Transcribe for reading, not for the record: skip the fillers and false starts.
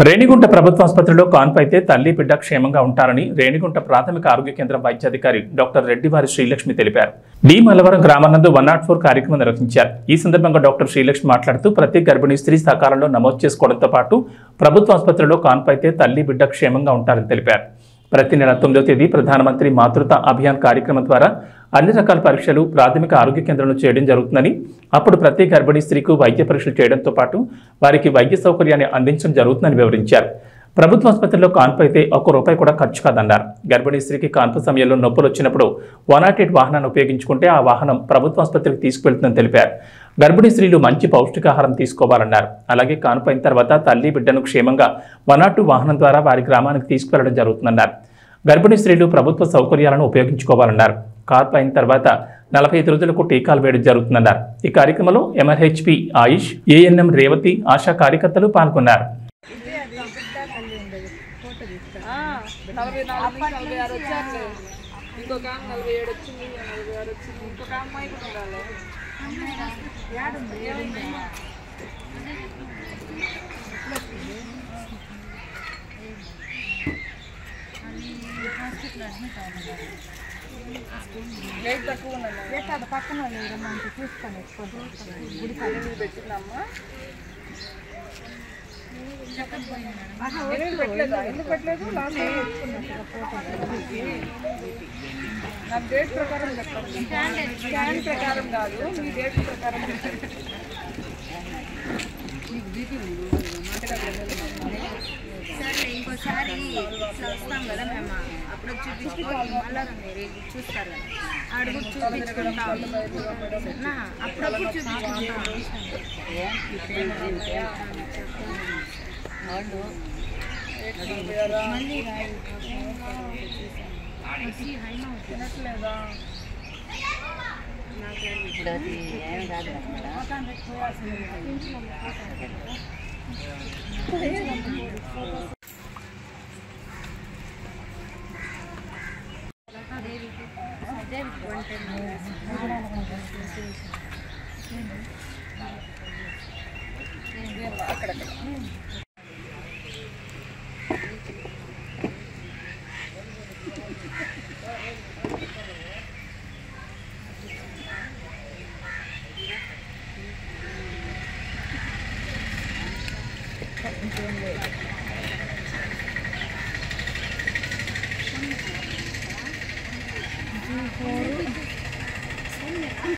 రేణిగుంట ప్రభుత్వ ఆసుపత్రిలో కాన్పు అయితే తల్లి బిడ్డ క్షేమంగా ఉంటారని రేణిగుంట ప్రాథమిక ఆరోగ్య కేంద్రం వైద్యాధికారి డాక్టర్ రెడ్డివారి శ్రీలక్ష్మి తెలిపారు. డి మలవరం గ్రామానందు 104 కార్యక్రమం నిర్వహించారు. ఈ సందర్భంగా డాక్టర్ శ్రీలక్ష్మి మాట్లాడుతూ ప్రతి గర్భిణీ స్త్రీ సకాలంలో నమోదు చేసుకోవడంతో పాటు ప్రభుత్వ ఆసుపత్రిలో కాన్పు అయితే తల్లి బిడ్డ క్షేమంగా ఉంటారని తెలిపారు. ప్రతి నెల 9వ తేదీ ప్రధానమంత్రి మాతృత్వ అభియాన్ కార్యక్రమం ద్వారా అన్ని రకాల పరీక్షలు ప్రాథమిక ఆరోగ్య కేంద్రంలో చేయడం జరుగుతుందని, అప్పుడు ప్రతి గర్భిణీ స్త్రీకు వైద్య పరీక్షలు చేయడంతో పాటు వారికి వైద్య సౌకర్యాన్ని అందించడం జరుగుతుందని వివరించారు. ప్రభుత్వ ఆసుపత్రిలో కాన్పు అయితే ₹1 కూడా ఖర్చు కాదన్నారు. గర్భిణీ స్త్రీకి కాన్పు సమయంలో నొప్పులు వచ్చినప్పుడు 108 వాహనాన్ని ఉపయోగించుకుంటే ఆ వాహనం ప్రభుత్వ ఆసుపత్రికి తీసుకువెళ్తుందని తెలిపారు. గర్భిణీ స్త్రీలు మంచి పౌష్టికాహారం తీసుకోవాలన్నారు. అలాగే కాన్పు అయిన తర్వాత తల్లి బిడ్డను క్షేమంగా 102 వాహనం ద్వారా వారి గ్రామానికి తీసుకువెళ్లడం జరుగుతుందన్నారు. గర్భిణీ స్త్రీలు ప్రభుత్వ సౌకర్యాలను ఉపయోగించుకోవాలన్నారు. కాన్పు అయిన తర్వాత 45 రోజులకు టీకాలు వేయడం జరుగుతుందన్నారు. ఈ కార్యక్రమంలో MRHP ఆయుష్, ANM రేవతి, ఆశా కార్యకర్తలు పాల్గొన్నారు. పక్కన చూసుకొని గుడి పెట్టిందమ్మా. ఎందుకు పెట్టలేదు? నాకు డేట్ ప్రకారం చెప్పండి. స్కాన్ ప్రకారం కాదు, మీ డేట్ ప్రకారం సరే ఇంకోసారి వస్తాం కదా మేము, అప్పుడు చూపించుకోవాలి. మళ్ళీ మీరు చూస్తారు కదా, అడుగు చూపించుకుంటాం, అప్పుడప్పుడు చూపించుకుంటాం. మళ్ళీ తినట్లేదా? అక్కడక్కడ